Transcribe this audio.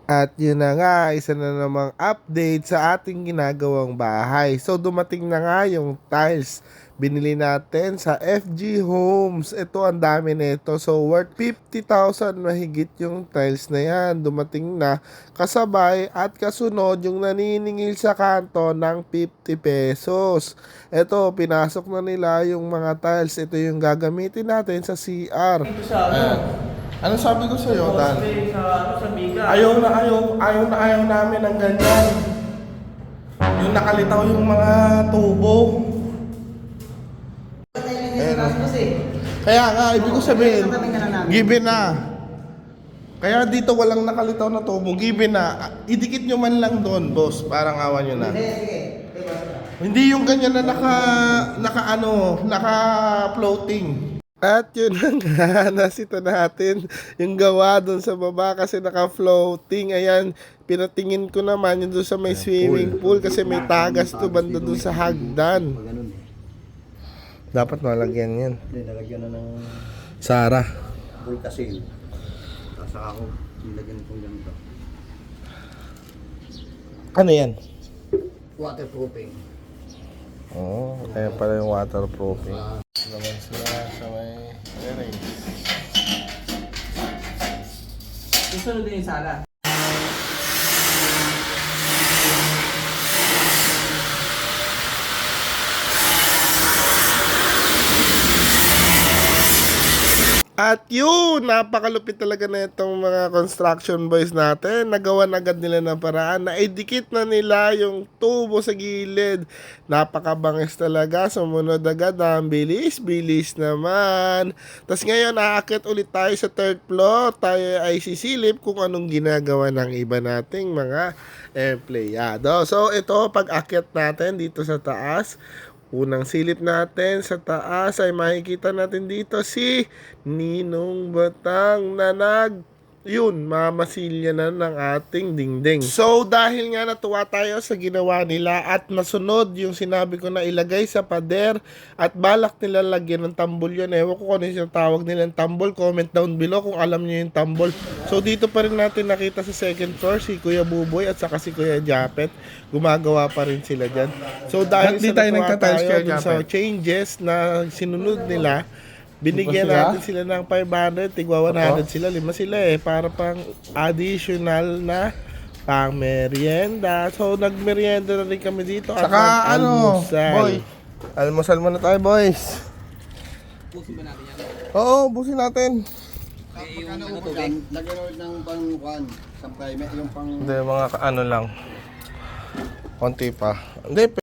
At yun na nga, isa na namang update sa ating ginagawang bahay. So dumating na nga yung tiles. Binili natin sa FG Homes. Ito, ang dami nito. So worth 50,000 mahigit yung tiles na yan. Dumating na kasabay at kasunod yung naniningil sa kanto ng 50 pesos. Ito, pinasok na nila yung mga tiles. Ito yung gagamitin natin sa CR. Ito sa ano? Ano sabi ko sa'yo, Dan? Sa biga. Ayaw namin ng ganyan. Yung nakalitaw yung mga tubo. Kaya nga, ibig ko sabihin, given na. Kaya dito walang nakalitaw na tubo, given na. Idikit nyo man lang doon, boss, parang awan nyo na. Hindi yung ganyan na naka-floating. At yun na nga, nasita natin yung gawa doon sa baba kasi naka-floating. Ayan, pinatingin ko naman yung doon sa may swimming pool kasi may tagas to banda doon sa hagdan. Dapat malagyan yan. Hindi, nalagyan na ng Sara. Volcasil. Saka ako, nilagyan kong ganito. Ano yan? Waterproofing. Oo, kaya pala yung waterproofing. Naman sila sa may range. Susunod din yung sala. At yun, napakalupit talaga na itong mga construction boys natin. Nagawan agad nila ng paraan na idikit na nila yung tubo sa gilid. Napakabangis talaga, sumunod agad. Ang bilis naman. Tapos ngayon, aakit ulit tayo sa third floor. Tayo ay sisilip kung anong ginagawa ng iba nating mga empleyado. So ito, pag akit natin dito sa taas, unang silip natin sa taas ay makikita natin dito si Ninong Batang na mamasilya na ng ating dingding. So dahil nga natuwa tayo sa ginawa nila at nasunod yung sinabi ko na ilagay sa pader at balak nila lagyan ng tambol yun. Ewan ko kung ano yung tawag nilang tambol. Comment down below kung alam niyo yung tambol. So dito pa rin natin nakita sa second floor si Kuya Buboy at saka si Kuya Japet. Gumagawa pa rin sila dyan. So dahil sa natuwa tayo dun sa changes na sinunod nila, binigyan natin sila ng 500, tigwa 100 sila, 5 sila para pang additional na pang merienda. So nagmerienda na rin kami dito. Saka at almusal. Boy, almusal muna tayo, boys. Pusin ba natin yan? Oo, busin natin. Yung ano Ano tubig? lagyan ulit ng pang-kuhan. Sampay, yung pang... Hindi, mga ano lang. Konti pa. Hindi,